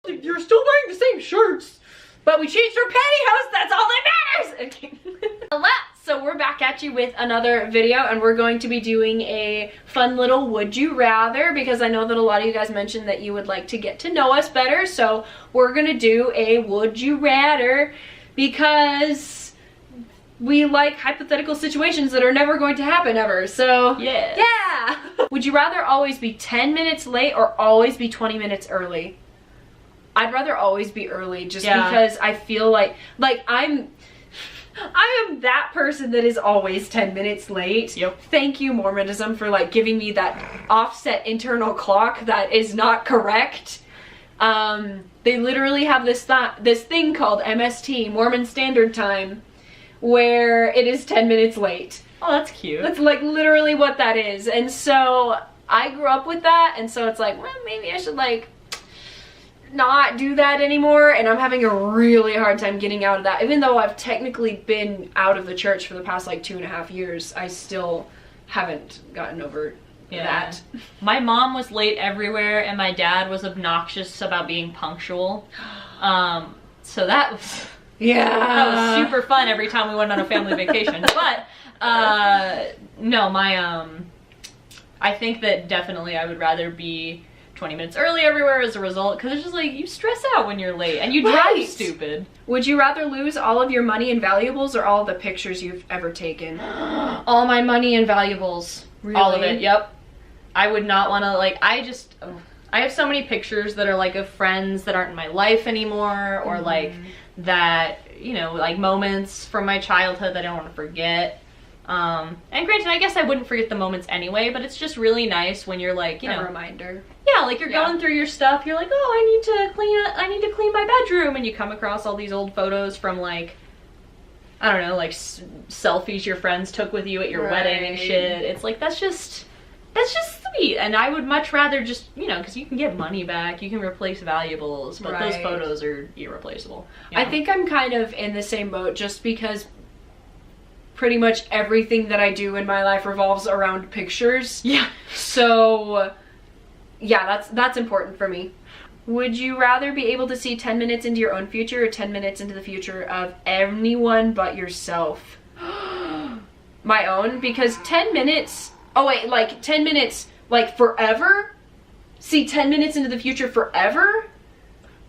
You're still wearing the same shirts, but we changed our pantyhose. That's all that matters. Okay. So we're back at you with another video, and we're going to be doing a fun little would you rather, because I know that a lot of you guys mentioned that you would like to get to know us better. So we're gonna do a would you rather because we like hypothetical situations that are never going to happen ever. So yes. Yeah. Would you rather always be 10 minutes late or always be 20 minutes early? I'd rather always be early, just because I feel like I am that person that is always 10 minutes late. Yep. Thank you, Mormonism, for like giving me that offset internal clock that is not correct. They literally have this thing called MST, Mormon Standard Time, where it is 10 minutes late. Oh, that's cute. That's like literally what that is. And so I grew up with that, and so it's like, well, maybe I should like not do that anymore, and I'm having a really hard time getting out of that. Even though I've technically been out of the church for the past like 2.5 years, I still haven't gotten over that. My mom was late everywhere, and my dad was obnoxious about being punctual. So that was that was super fun every time we went on a family vacation. But no, I think that definitely I would rather be 20 minutes early everywhere as a result, because it's just like, you stress out when you're late and you drive stupid. Would you rather lose all of your money and valuables or all of the pictures you've ever taken? All my money and valuables. Really? All of it, yep. I would not want to, like, I have so many pictures that are like of friends that aren't in my life anymore, or like that, you know, like moments from my childhood that I don't want to forget. And granted, I guess I wouldn't forget the moments anyway, but it's just really nice when you're like, you know, a reminder. Yeah, like you're going through your stuff, you're like, oh, I need to clean my bedroom, and you come across all these old photos from like, I don't know, like selfies your friends took with you at your wedding and shit. It's like, that's just sweet. And I would much rather just, you know, because you can get money back, you can replace valuables, but those photos are irreplaceable. You know? I think I'm kind of in the same boat, just because pretty much everything that I do in my life revolves around pictures. Yeah. So yeah, that's important for me. Would you rather be able to see 10 minutes into your own future or 10 minutes into the future of anyone but yourself? My own, because 10 minutes, oh wait, like 10 minutes, like forever? See 10 minutes into the future forever?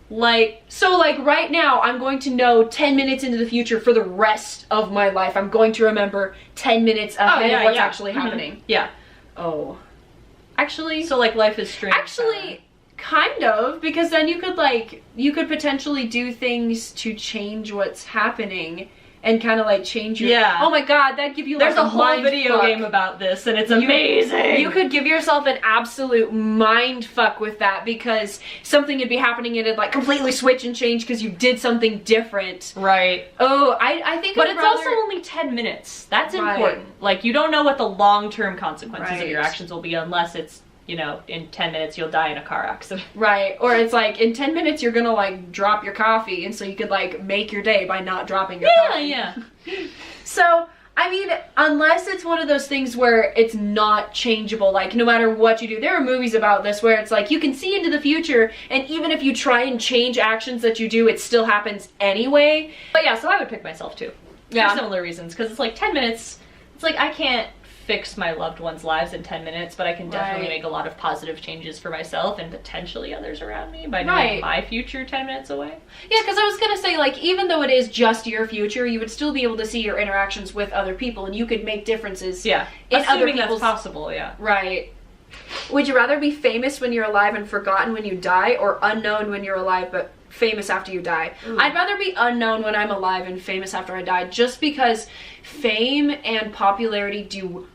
Like, so like right now, I'm going to know 10 minutes into the future for the rest of my life. I'm going to remember 10 minutes ahead of what's actually happening. Yeah. Oh. Actually. So like life is strange. Actually, kind of, because then you could potentially do things to change what's happening and kind of like change your... Yeah. Oh my god, that'd give you like There's a whole video game about this, and it's amazing. You could give yourself an absolute mind fuck with that, because something would be happening and it'd like completely switch and change because you did something different. Right. Oh, I think But it's also only 10 minutes. That's important. Like, you don't know what the long-term consequences of your actions will be unless it's, you know, in 10 minutes you'll die in a car accident. Right. Or it's like, in 10 minutes you're gonna like drop your coffee, and so you could like make your day by not dropping your coffee. Yeah. So, I mean, unless it's one of those things where it's not changeable, like no matter what you do. There are movies about this where it's like you can see into the future, and even if you try and change actions that you do, it still happens anyway. But yeah, so I would pick myself too. For similar reasons, because it's like 10 minutes, it's like I can't fix my loved ones' lives in 10 minutes, but I can definitely make a lot of positive changes for myself and potentially others around me by knowing my future 10 minutes away. Yeah, because I was gonna say, like, even though it is just your future, you would still be able to see your interactions with other people, and you could make differences in other people's... that's possible, yeah. Right. Would you rather be famous when you're alive and forgotten when you die, or unknown when you're alive but famous after you die? I'd rather be unknown when I'm alive and famous after I die, just because fame and popularity do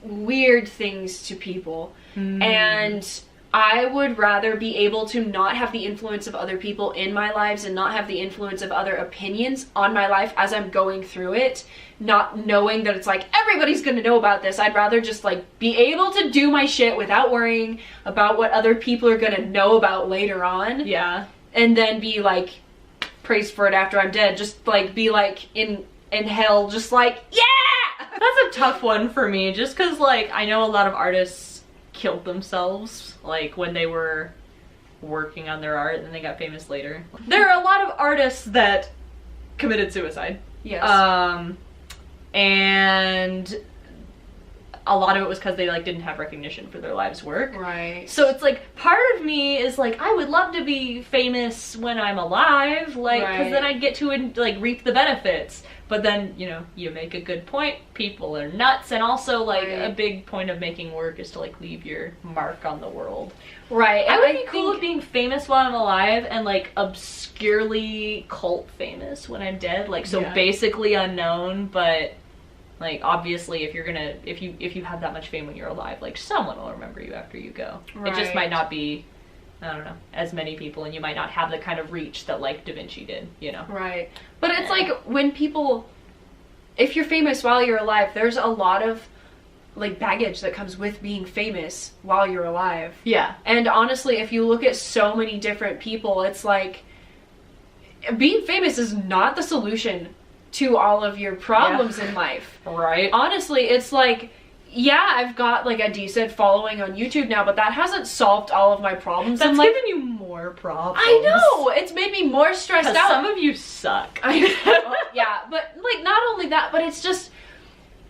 weird things to people, and I would rather be able to not have the influence of other people in my lives and not have the influence of other opinions on my life as I'm going through it, not knowing that it's like everybody's gonna know about this. I'd rather just like be able to do my shit without worrying about what other people are gonna know about later on. Yeah. And then be like praised for it after I'm dead. Just like be like in hell, just like, yeah! That's a tough one for me, just because, like, I know a lot of artists killed themselves, like, when they were working on their art and then they got famous later. There are a lot of artists that committed suicide. Yes. And a lot of it was because they like didn't have recognition for their lives' work. Right. So it's like part of me is like, I would love to be famous when I'm alive, like, because then I'd get to like reap the benefits. But then, you know, you make a good point. People are nuts, and also like a big point of making work is to like leave your mark on the world. Right. I would be cool with being famous while I'm alive and like obscurely cult famous when I'm dead. Like, so basically unknown, but like obviously if you're gonna, if you have that much fame when you're alive, like someone will remember you after you go. It just might not be, I don't know, as many people, and you might not have the kind of reach that like Da Vinci did, you know? Right. But it's like when people, if you're famous while you're alive, there's a lot of like baggage that comes with being famous while you're alive. Yeah. And honestly, if you look at so many different people, it's like being famous is not the solution to all of your problems in life. Right. Honestly, it's like, yeah, I've got like a decent following on YouTube now, but that hasn't solved all of my problems. That's like, given you more problems. I know! It's made me more stressed out. Some of you suck. I know. Yeah, but like not only that, but it's just,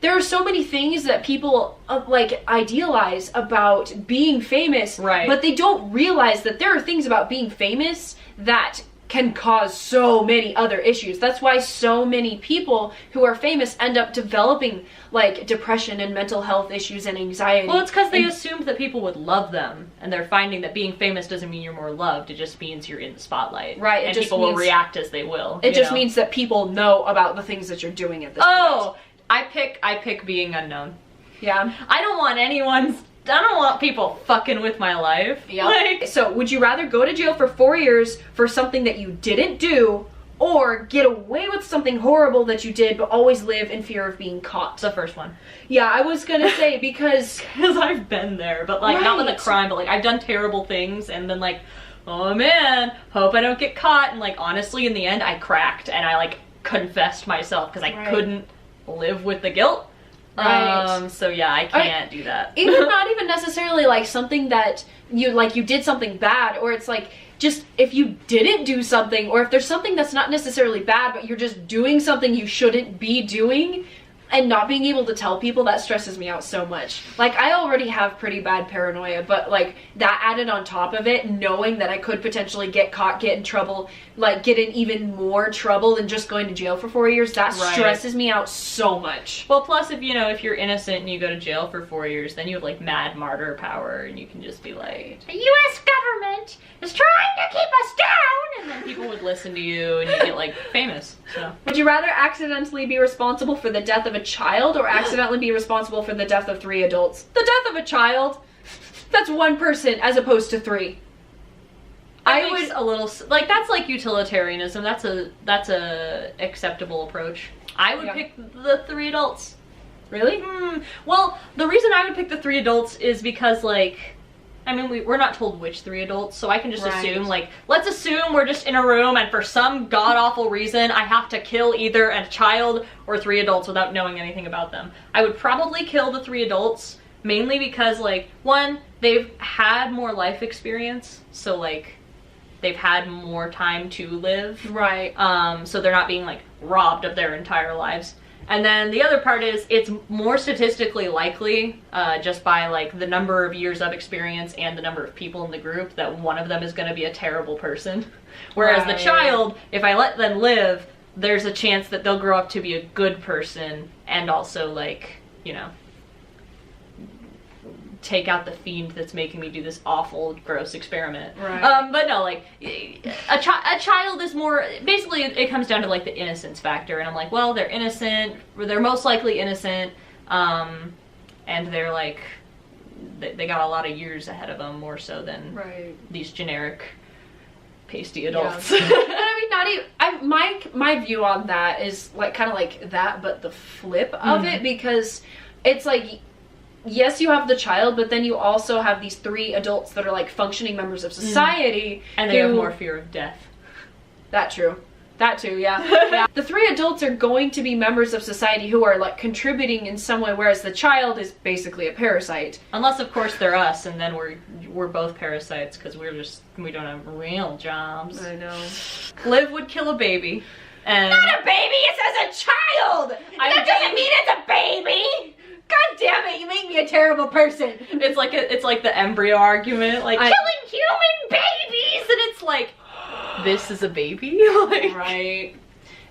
there are so many things that people like idealize about being famous, but they don't realize that there are things about being famous that can cause so many other issues. That's why so many people who are famous end up developing like depression and mental health issues and anxiety. Well, it's because they assumed that people would love them, and they're finding that being famous doesn't mean you're more loved. It just means you're in the spotlight. Right. And people will react as they will. It just means that people know about the things that you're doing at this point. I pick being unknown. Yeah. I don't want people fucking with my life. Yeah. Like, so would you rather go to jail for 4 years for something that you didn't do, or get away with something horrible that you did but always live in fear of being caught? The first one. Yeah, I was gonna say, because I've been there, but like not with a crime, but like I've done terrible things and then like, oh man, hope I don't get caught. And like honestly in the end I cracked and I like confessed myself because I couldn't live with the guilt. So yeah, I can't do that. Even not even necessarily like something that you did something bad, or it's like just if you didn't do something, or if there's something that's not necessarily bad but you're just doing something you shouldn't be doing and not being able to tell people, that stresses me out so much. Like, I already have pretty bad paranoia, but like that added on top of it, knowing that I could potentially get caught, get in trouble, like get in even more trouble than just going to jail for 4 years, that stresses me out so much. Well, plus if you're innocent and you go to jail for 4 years, then you have like mad martyr power and you can just be like, the US government is trying to keep us down, and then people would listen to you and you get like famous. So would you rather accidentally be responsible for the death of a child, or accidentally be responsible for the death of 3 adults? The death of a child. That's one person as opposed to 3. I would a little like, that's like utilitarianism. That's a acceptable approach. I would pick the 3 adults. Really? Well, the reason I would pick the 3 adults is because like, I mean, we're not told which 3 adults, so I can just assume, like, let's assume we're just in a room and for some god-awful reason I have to kill either a child or 3 adults without knowing anything about them. I would probably kill the 3 adults, mainly because, like, one, they've had more life experience, so, like, they've had more time to live. Right. So they're not being, like, robbed of their entire lives. And then the other part is, it's more statistically likely, just by like the number of years of experience and the number of people in the group, that one of them is going to be a terrible person. Whereas the child, if I let them live, there's a chance that they'll grow up to be a good person and also like, take out the fiend that's making me do this awful, gross experiment. Right. But no, like, a child is more, basically it comes down to like the innocence factor, and I'm like, well, they're innocent, or they're most likely innocent, and they're like, they got a lot of years ahead of them, more so than these generic pasty adults. Yeah. I mean, not even, my view on that is like kind of like that, but the flip of it, because it's like, yes, you have the child, but then you also have these 3 adults that are like functioning members of society. And they have more fear of death. That true. That too, yeah. Yeah. The three adults are going to be members of society who are like contributing in some way, whereas the child is basically a parasite. Unless of course they're us, and then we're both parasites because we don't have real jobs. I know. Liv would kill a baby. And not a baby, it says a child! That doesn't mean it's a baby! God damn it, you make me a terrible person. It's like the embryo argument, like killing human babies, and it's like, this is a baby? Like, right.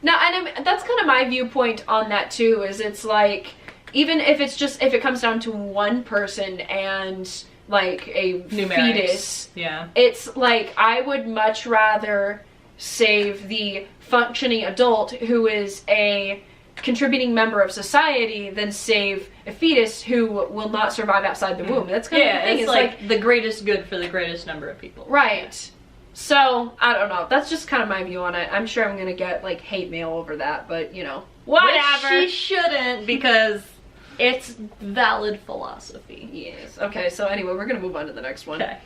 Now, and that's kind of my viewpoint on that too, is it's like, even if it comes down to one person and like a fetus, yeah, it's like, I would much rather save the functioning adult who is a contributing member of society than save a fetus who will not survive outside the womb. That's kind of the thing. It's like the greatest good for the greatest number of people. Right. So, I don't know. That's just kind of my view on it. I'm sure I'm gonna get like hate mail over that, but you know, whatever. Which she shouldn't, because it's valid philosophy. Yes. Okay, so anyway, we're gonna move on to the next one. Okay.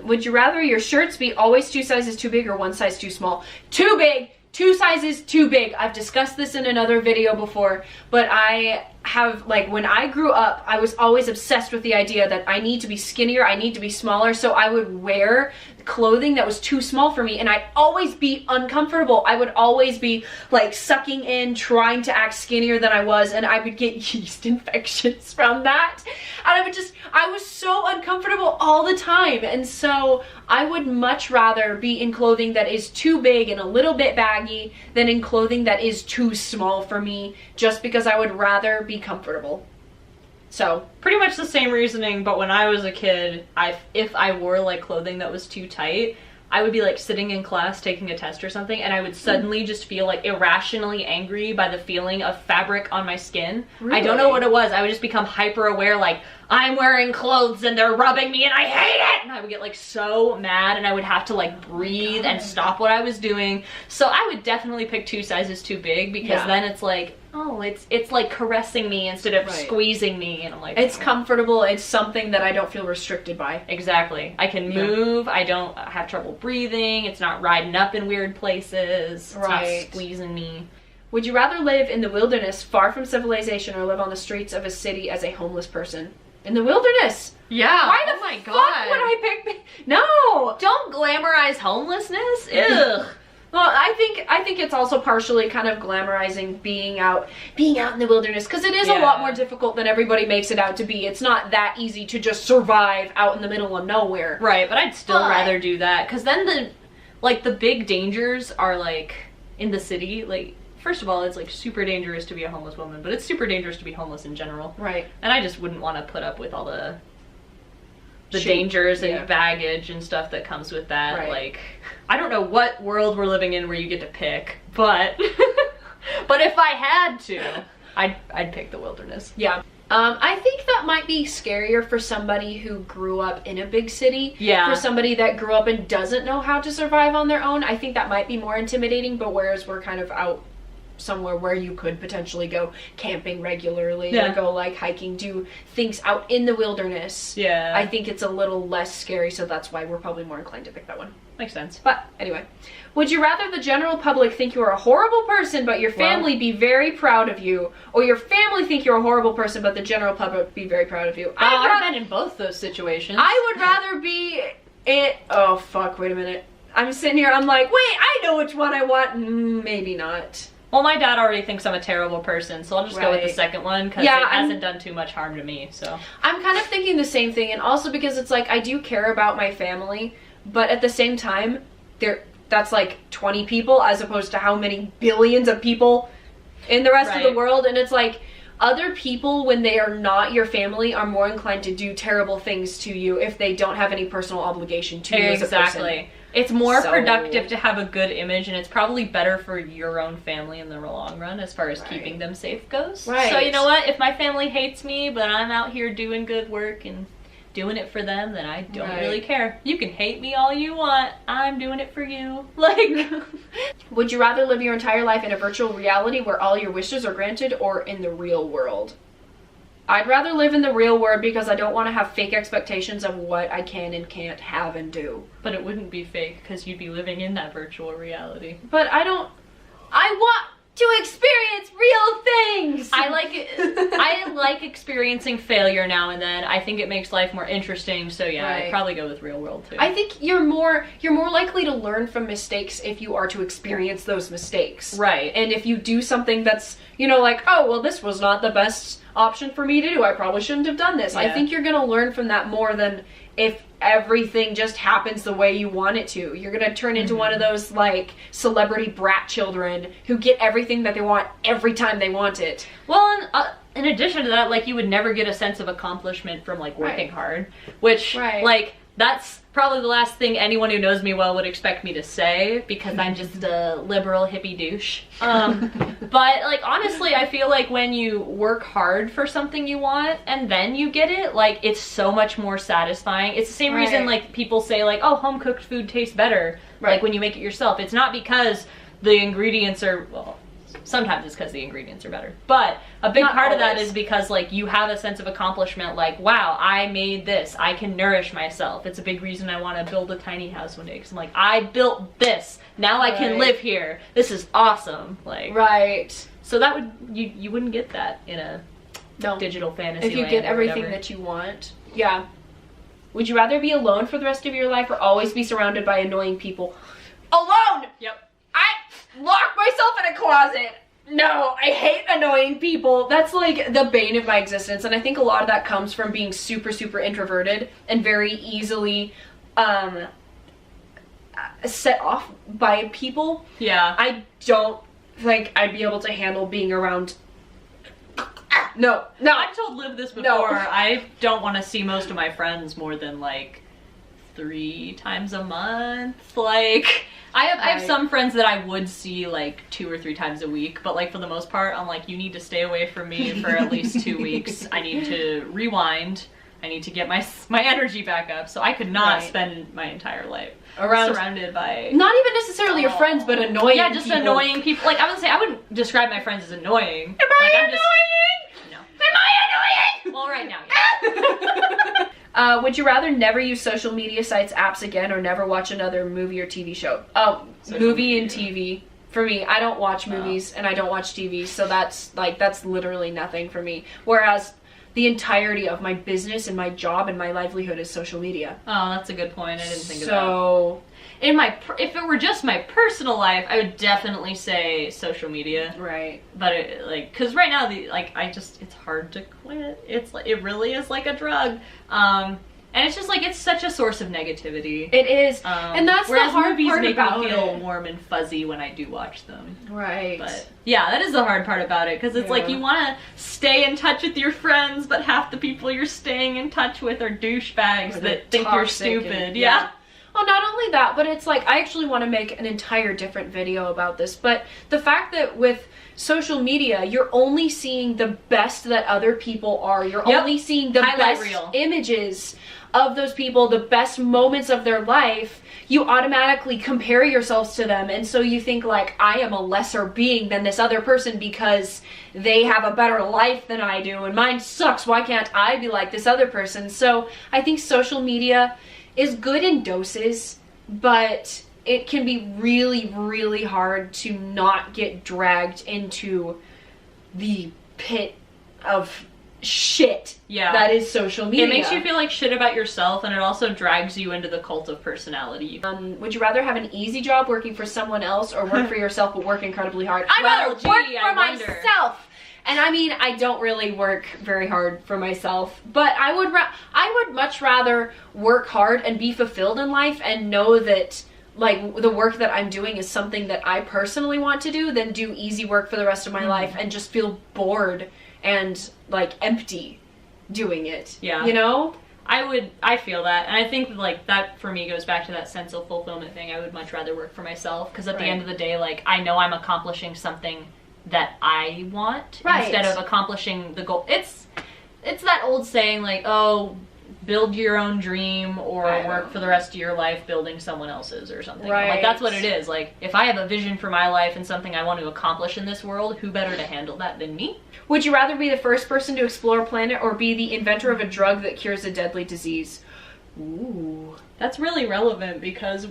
Would you rather your shirts be always 2 sizes too big or 1 size too small? Too big! 2 sizes too big. I've discussed this in another video before, but I have, like, when I grew up, I was always obsessed with the idea that I need to be skinnier, I need to be smaller, so I would wear clothing that was too small for me, and I'd always be uncomfortable. I would always be, like, sucking in, trying to act skinnier than I was, and I would get yeast infections from that. And I was so uncomfortable all the time, and so I would much rather be in clothing that is too big and a little bit baggy than in clothing that is too small for me, just because I would rather be comfortable. So, pretty much the same reasoning, but when I was a kid, if I wore like clothing that was too tight, I would be like sitting in class taking a test or something, and I would suddenly just feel like irrationally angry by the feeling of fabric on my skin. Really? I don't know what it was. I would just become hyper aware, like, I'm wearing clothes and they're rubbing me and I hate it! And I would get like so mad, and I would have to like breathe and stop what I was doing. So I would definitely pick 2 sizes too big, because then it's like, oh, it's like caressing me instead of squeezing me, and I'm like, it's comfortable, it's something that I don't feel restricted by. Exactly. I can move, I don't have trouble breathing, it's not riding up in weird places, it's not squeezing me. Would you rather live in the wilderness far from civilization or live on the streets of a city as a homeless person? In the wilderness! Yeah. Why the fuck would I pick? No! Don't glamorize homelessness. Ugh. Well, I think it's also partially kind of glamorizing being out in the wilderness, because it is a lot more difficult than everybody makes it out to be. It's not that easy to just survive out in the middle of nowhere. Right, but I'd still rather do that, because then the big dangers are like in the city. Like, first of all, it's like super dangerous to be a homeless woman, but it's super dangerous to be homeless in general. Right. And I just wouldn't want to put up with all the dangers and baggage and stuff that comes with that. Right. Like, I don't know what world we're living in where you get to pick, but but if I had to, I'd pick the wilderness. Yeah. I think that might be scarier for somebody who grew up in a big city. Yeah. For somebody that grew up and doesn't know how to survive on their own, I think that might be more intimidating, but whereas we're kind of out somewhere where you could potentially go camping regularly or go like hiking, do things out in the wilderness. Yeah. I think it's a little less scary, so that's why we're probably more inclined to pick that one. Makes sense. But anyway, would you rather the general public think you're a horrible person but your family be very proud of you, or your family think you're a horrible person but the general public be very proud of you? I've been in both those situations. I would rather be it. Oh fuck, wait a minute. I'm sitting here, I'm like, wait, I know which one I want. Maybe not. Well, my dad already thinks I'm a terrible person, so I'll just go with the second one, because it hasn't done too much harm to me, so. I'm kind of thinking the same thing, and also because it's like, I do care about my family, but at the same time, that's like 20 people as opposed to how many billions of people in the rest of the world, and it's like, other people, when they are not your family, are more inclined to do terrible things to you if they don't have any personal obligation to you as a person. It's more productive to have a good image, and it's probably better for your own family in the long run as far as keeping them safe goes. Right. So you know what? If my family hates me, but I'm out here doing good work and doing it for them, then I don't really care. You can hate me all you want. I'm doing it for you. Like, would you rather live your entire life in a virtual reality where all your wishes are granted, or in the real world? I'd rather live in the real world because I don't want to have fake expectations of what I can and can't have and do. But it wouldn't be fake because you'd be living in that virtual reality. But I want to experience real things! I like experiencing failure now and then. I think it makes life more interesting, so yeah, I'd probably go with real world too. I think you're more likely to learn from mistakes if you are to experience those mistakes. Right. And if you do something that's, you know, like, oh, well, this was not the best option for me to do. I probably shouldn't have done this. Yeah. I think you're going to learn from that more than if everything just happens the way you want it to. You're going to turn into one of those, like, celebrity brat children who get everything that they want every time they want it. Well, and in addition to that, like, you would never get a sense of accomplishment from, like, working hard. Which, like, that's probably the last thing anyone who knows me well would expect me to say, because I'm just a liberal hippie douche. But, like, honestly, I feel like when you work hard for something you want and then you get it, like, it's so much more satisfying. It's the same reason, like, people say, like, oh, home-cooked food tastes better, like, when you make it yourself. It's not because the ingredients are, well, sometimes it's because the ingredients are better. But a big part of that is because, like, you have a sense of accomplishment, like, wow, I made this. I can nourish myself. It's a big reason I want to build a tiny house one day, because I'm like, I built this. Now I can live here. This is awesome. Like, so that would, you wouldn't get that in a digital fantasy if you get everything that you want. Yeah. Would you rather be alone for the rest of your life or always be surrounded by annoying people? Alone! Yep. I lock myself in a closet. No, I hate annoying people. That's like the bane of my existence. And I think a lot of that comes from being super, super introverted and very easily set off by people. Yeah. I don't think I'd be able to handle being around. No. I've told Liv this before. I don't want to see most of my friends more than like 3 times a month. Like, I have some friends that I would see like 2 or 3 times a week, but like for the most part, I'm like, you need to stay away from me for at least 2 weeks. I need to rewind. I need to get my energy back up. So I could not spend my entire life surrounded by not even necessarily your friends, but annoying. Yeah, just annoying people. Like, I would say I wouldn't describe my friends as annoying. Am I annoying? No. Am I annoying? Well, right now, yeah. Would you rather never use social media sites, apps again, or never watch another movie or TV show? Movie and TV. For me, I don't watch movies and I don't watch TV, so that's literally nothing for me. Whereas the entirety of my business and my job and my livelihood is social media. Oh, that's a good point. I didn't think of that. So, if it were just my personal life, I would definitely say social media. Right. But because right now, it's hard to quit. It really is like a drug. And it's just like, it's such a source of negativity. It is. And that's the hard part about it. Make me feel warm and fuzzy when I do watch them. Right. But yeah, that is the hard part about it. Because it's like, you want to stay in touch with your friends, but half the people you're staying in touch with are douchebags that think you're stupid. Yeah. Well, not only that, but it's like, I actually want to make an entire different video about this. But the fact that with social media, you're only seeing the best that other people are. You're only seeing the best images of those people, the best moments of their life. You automatically compare yourselves to them, and so you think like, I am a lesser being than this other person because they have a better life than I do and mine sucks. Why can't I be like this other person? So I think social media is good in doses, but it can be really, really hard to not get dragged into the pit of shit that is social media. It makes you feel like shit about yourself, and it also drags you into the cult of personality. Would you rather have an easy job working for someone else or work for yourself but work incredibly hard? I'd rather work for myself. And I mean, I don't really work very hard for myself, but I would much rather work hard and be fulfilled in life and know that like the work that I'm doing is something that I personally want to do than do easy work for the rest of my life and just feel bored and like empty doing it. Yeah. You know? I feel that, and I think like that for me goes back to that sense of fulfillment thing. I would much rather work for myself, because at the end of the day, like, I know I'm accomplishing something that I want instead of accomplishing the goal. It's that old saying, like, oh, build your own dream or work for the rest of your life building someone else's or something. Right. Like, that's what it is. Like, if I have a vision for my life and something I want to accomplish in this world, who better to handle that than me? Would you rather be the first person to explore a planet or be the inventor of a drug that cures a deadly disease? Ooh. That's really relevant because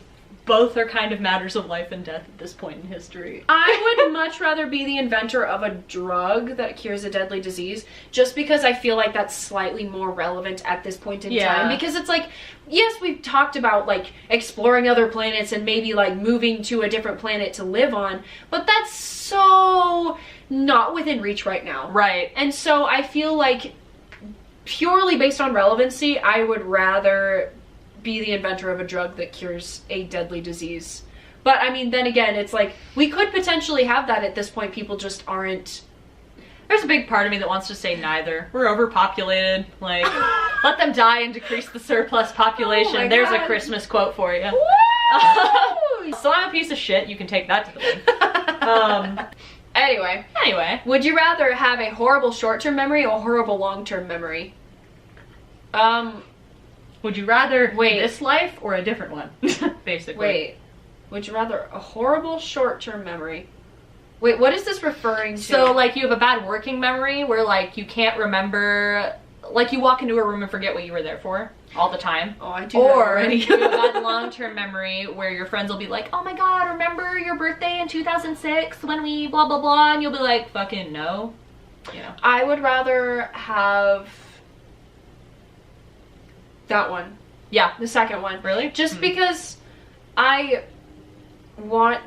both are kind of matters of life and death at this point in history. I would much rather be the inventor of a drug that cures a deadly disease, just because I feel like that's slightly more relevant at this point in time. Because it's like, yes, we've talked about like exploring other planets and maybe like moving to a different planet to live on, but that's so not within reach right now. Right. And so I feel like purely based on relevancy, I would rather be the inventor of a drug that cures a deadly disease. But I mean, then again, it's like, we could potentially have that at this point. People just aren't. There's a big part of me that wants to say neither. We're overpopulated. Like, let them die and decrease the surplus population. Oh There's God. a Christmas quote for you. So I'm a piece of shit. You can take that to the bank. Anyway. Would you rather have a horrible short-term memory or a horrible long-term memory? Would you rather this life or a different one? Basically. Would you rather a horrible short-term memory? Wait, what is this referring to? So, like, you have a bad working memory where, like, you can't remember, like, you walk into a room and forget what you were there for all the time. Oh, I do that already. You have a bad long-term memory where your friends will be like, oh my god, remember your birthday in 2006 when we blah blah blah, and you'll be like, fucking no. You know. I would rather have that one. Yeah. The second one. Really? Just because I want...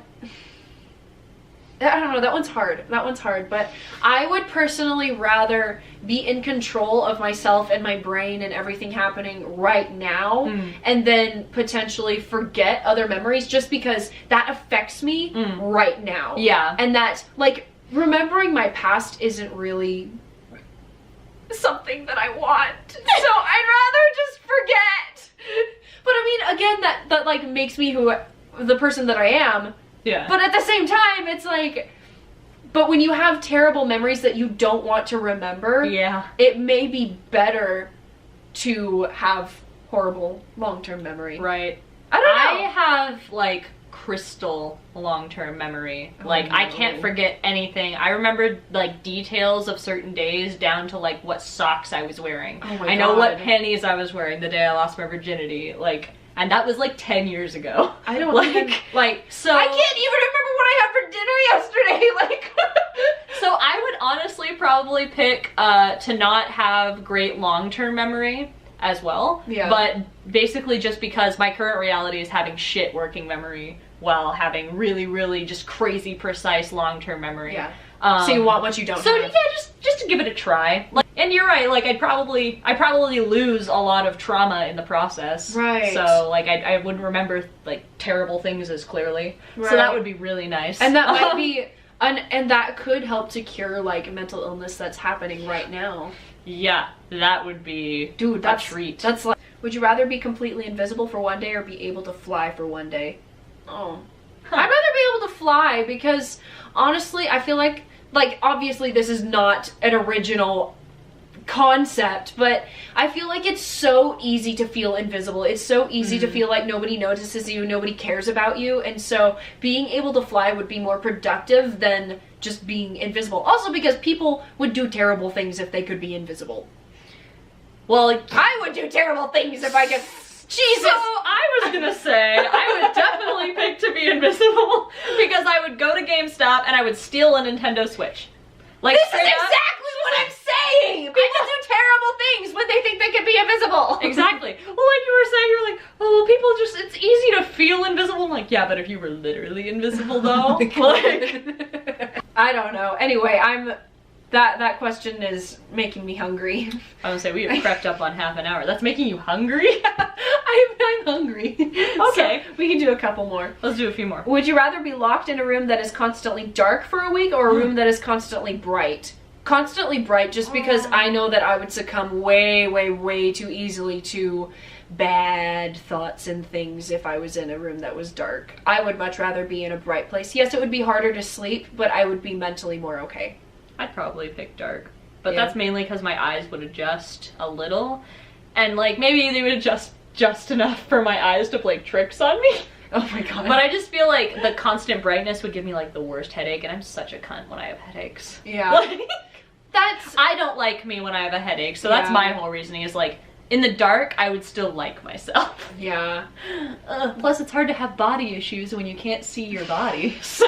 I don't know, that one's hard, but I would personally rather be in control of myself and my brain and everything happening right now, and then potentially forget other memories, just because that affects me right now. Yeah. And that, like, remembering my past isn't really something that I want. So I'd rather just forget. But I mean, again, that like makes me the person that I am. Yeah. But at the same time, it's like, but when you have terrible memories that you don't want to remember, it may be better to have horrible long-term memory. Right. I don't know. I have, like, crystal long-term memory. Like, I can't forget anything. I remember, like, details of certain days down to, like, what socks I was wearing. Oh my I know God. what panties I was wearing the day I lost my virginity. Like, and that was, like, 10 years ago. I don't so I can't even remember what I had for dinner yesterday. Like, so I would honestly probably pick to not have great long-term memory as well. Yeah. But basically just because my current reality is having shit working memory while having really, really just crazy precise long-term memory. Yeah. So you want what you don't have. Yeah, just to give it a try. Like, and you're right, like I probably lose a lot of trauma in the process. Right. So like I wouldn't remember like terrible things as clearly. Right. So that would be really nice. And that might be and that could help to cure like mental illness that's happening right now. Yeah, that would be a treat. That's like, would you rather be completely invisible for one day or be able to fly for one day? Oh. I'd rather be able to fly because honestly, I feel like obviously this is not an original concept, but I feel like it's so easy to feel invisible. It's so easy to feel like nobody notices you, nobody cares about you, and so being able to fly would be more productive than just being invisible. Also because people would do terrible things if they could be invisible. Well, like, I would do terrible things if I could. Jesus! So I was gonna say, I would definitely pick to be invisible because I would go to GameStop and I would steal a Nintendo Switch. Like, this is exactly what I'm saying! People do terrible things when they think they can be invisible! Exactly. Well, like you were saying, you were like, oh, well, people just, it's easy to feel invisible. I'm like, yeah, but if you were literally invisible though, like... I don't know. Anyway, that question is making me hungry. I would say we have crept up on half an hour. That's making you hungry? I'm hungry. Okay. So we can do a couple more. Let's do a few more. Would you rather be locked in a room that is constantly dark for a week or a room that is constantly bright? Constantly bright, just because I know that I would succumb way, way, way too easily to bad thoughts and things if I was in a room that was dark. I would much rather be in a bright place. Yes, it would be harder to sleep, but I would be mentally more okay. I'd probably pick dark. But that's mainly because my eyes would adjust a little. and like maybe they would adjust just enough for my eyes to play tricks on me. Oh my god. But I just feel like the constant brightness would give me like the worst headache, and I'm such a cunt when I have headaches. Yeah. Like, That's... I don't like me when I have a headache, so that's my whole reasoning is like, in the dark, I would still like myself. Yeah. Plus, it's hard to have body issues when you can't see your body, so...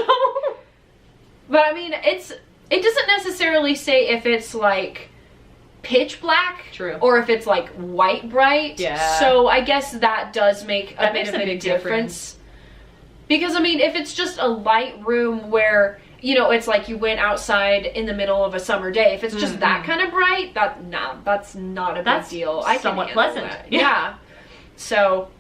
But I mean, it doesn't necessarily say if it's like pitch black. True. Or if it's like white bright. Yeah. So I guess that does make a bit of a difference. Because I mean, if it's just a light room where, you know, it's like you went outside in the middle of a summer day. If it's just that kind of bright, that's not a big deal. I somewhat pleasant. Yeah. So,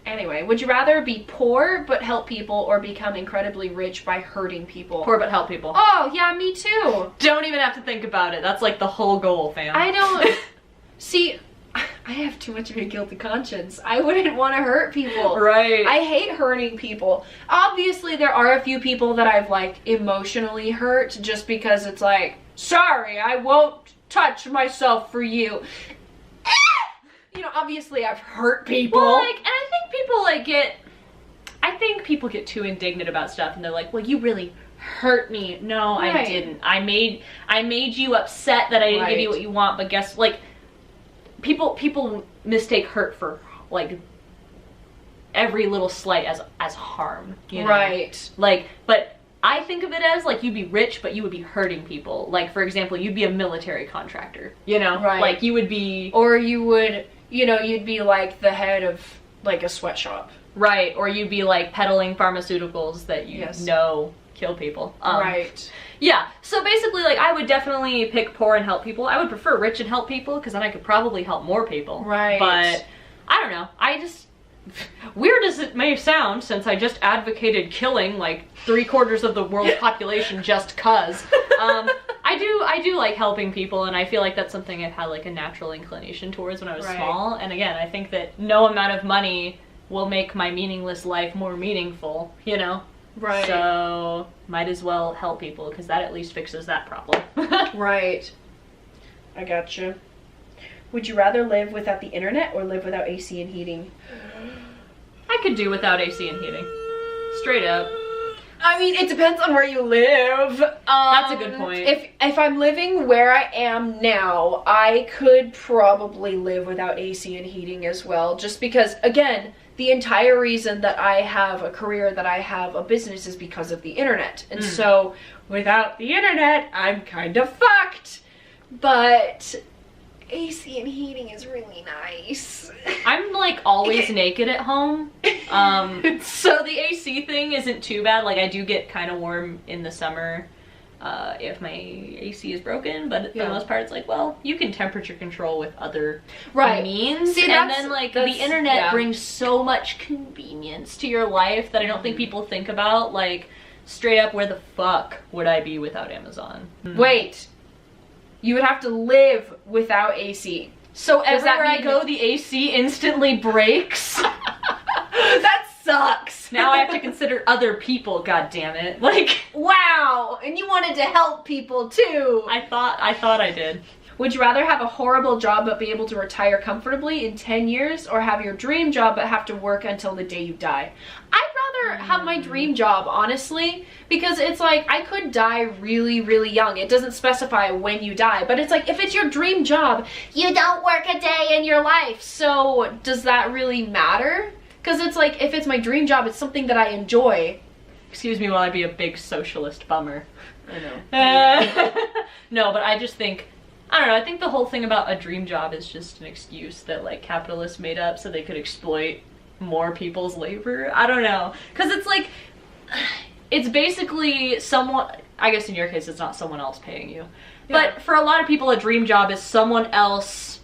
anyway, would you rather be poor but help people or become incredibly rich by hurting people? Poor but help people. Oh, yeah, me too. Don't even have to think about it. That's like the whole goal, fam. I don't... See, I have too much of a guilty conscience. I wouldn't want to hurt people. Right. I hate hurting people. Obviously, there are a few people that I've, like, emotionally hurt just because it's like, sorry, I won't touch myself for you. You know, obviously I've hurt people. Well, like, and I think people get too indignant about stuff, and they're like, well, you really hurt me. No, I didn't. I made you upset that I didn't give you what you want, but guess, like, people mistake hurt for, like, every little slight as harm, you know? Right. Like, but I think of it as, like, you'd be rich, but you would be hurting people. Like, for example, you'd be a military contractor, you know? Right. Like, you would be... Or you would, you know, you'd be, like, the head of, like, a sweatshop. Right, or you'd be, like, peddling pharmaceuticals that you know kill people. Right. Yeah, so basically, like, I would definitely pick poor and help people. I would prefer rich and help people, because then I could probably help more people. Right. But, I don't know, I just... Weird as it may sound, since I just advocated killing, like, 3/4 of the world's population just cuz, I do like helping people, and I feel like that's something I've had, like, a natural inclination towards when I was small. And again, I think that no amount of money will make my meaningless life more meaningful, you know? Right. So, might as well help people, because that at least fixes that problem. Right. I gotcha. Would you rather live without the internet or live without AC and heating? I could do without AC and heating. Straight up. I mean, it depends on where you live. That's a good point. If I'm living where I am now, I could probably live without AC and heating as well. Just because, again, the entire reason that I have a career, that I have a business is because of the internet. And so, without the internet, I'm kind of fucked. But AC and heating is really nice. I'm like always naked at home. So the AC thing isn't too bad. Like, I do get kind of warm in the summer if my AC is broken, but for the most part it's like, well, you can temperature control with other means. See, and then like the internet brings so much convenience to your life that I don't think people think about. Like, straight up, where the fuck would I be without Amazon? Wait, you would have to live without AC. So everywhere I go, the AC instantly breaks? That sucks. Now I have to consider other people, god damn it. Like, wow, and you wanted to help people too. I thought I did. Would you rather have a horrible job but be able to retire comfortably in 10 years, or have your dream job but have to work until the day you die? I'd rather have my dream job, honestly, because it's like, I could die really, really young. It doesn't specify when you die, but it's like, if it's your dream job, you don't work a day in your life. So does that really matter? Because it's like, if it's my dream job, it's something that I enjoy. Excuse me while I be a big socialist bummer. I know. No, but I just think, I don't know, I think the whole thing about a dream job is just an excuse that, like, capitalists made up so they could exploit more people's labor. I don't know. Because it's like, it's basically someone, I guess in your case it's not someone else paying you. Yeah. But for a lot of people, a dream job is someone else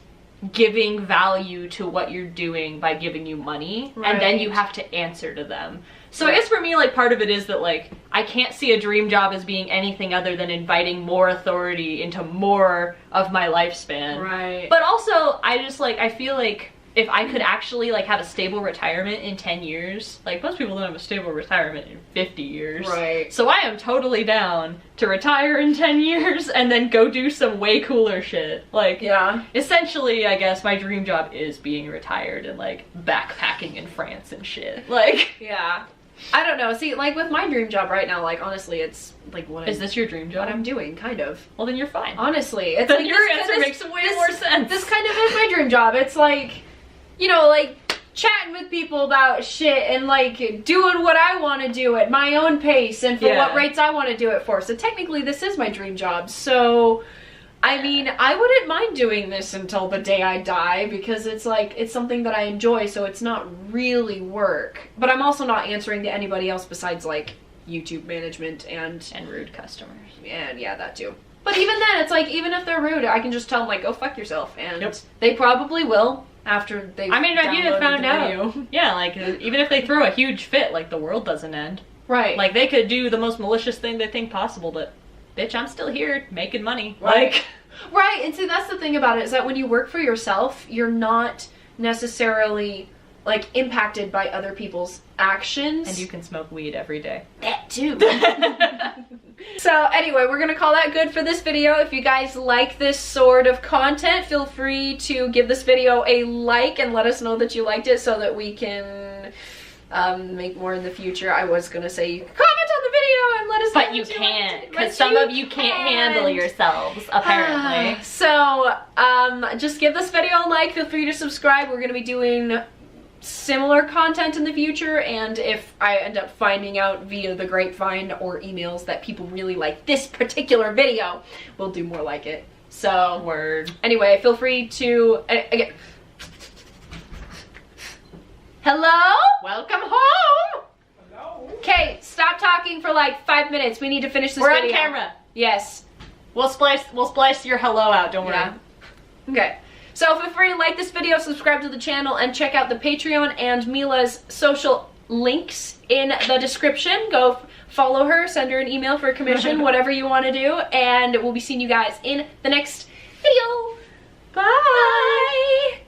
giving value to what you're doing by giving you money, and then you have to answer to them. So I guess for me, like, part of it is that, like, I can't see a dream job as being anything other than inviting more authority into more of my lifespan. Right. But also, I just, like, I feel like if I could actually like have a stable retirement in 10 years, like most people don't have a stable retirement in 50 years. Right. So I am totally down to retire in 10 years and then go do some way cooler shit. Like, yeah. Essentially, I guess my dream job is being retired and like backpacking in France and shit. Like, yeah. I don't know. See, like with my dream job right now, like honestly, it's like what is this your dream job? What I'm doing, kind of. Well, then you're fine. Honestly, it's then like your answer makes way more sense. This kind of is my dream job. It's like, you know, like chatting with people about shit and like doing what I want to do at my own pace and for what rates I want to do it for. So technically, this is my dream job. So. I mean, I wouldn't mind doing this until the day I die because it's like, it's something that I enjoy, so it's not really work. But I'm also not answering to anybody else besides like YouTube management and rude customers. And yeah, that too. But even then, it's like, even if they're rude, I can just tell them like, go fuck yourself. And they probably will after they I mean, if you had found out. Yeah, like, even if they throw a huge fit, like, the world doesn't end. Right. Like, they could do the most malicious thing they think possible, but... Bitch, I'm still here making money. Right. Like, right, and see, that's the thing about it, is that when you work for yourself, you're not necessarily, like, impacted by other people's actions. And you can smoke weed every day. That too. So, anyway, we're gonna call that good for this video. If you guys like this sort of content, feel free to give this video a like and let us know that you liked it so that we can... make more in the future. I was gonna say you can comment on the video and let us know. But you can't, because some of you can't handle yourselves, apparently. So, just give this video a like, feel free to subscribe. We're gonna be doing similar content in the future, and if I end up finding out via the grapevine or emails that people really like this particular video, we'll do more like it. So, word. Anyway, feel free to, again, hello? Welcome home! Hello? Okay, stop talking for like 5 minutes. We need to finish this video. We're on camera. Yes. We'll splice your hello out, don't worry. Yeah. Okay. So feel free to like this video, subscribe to the channel, and check out the Patreon and Mila's social links in the description. Go follow her, send her an email for a commission, whatever you want to do, and we'll be seeing you guys in the next video. Bye!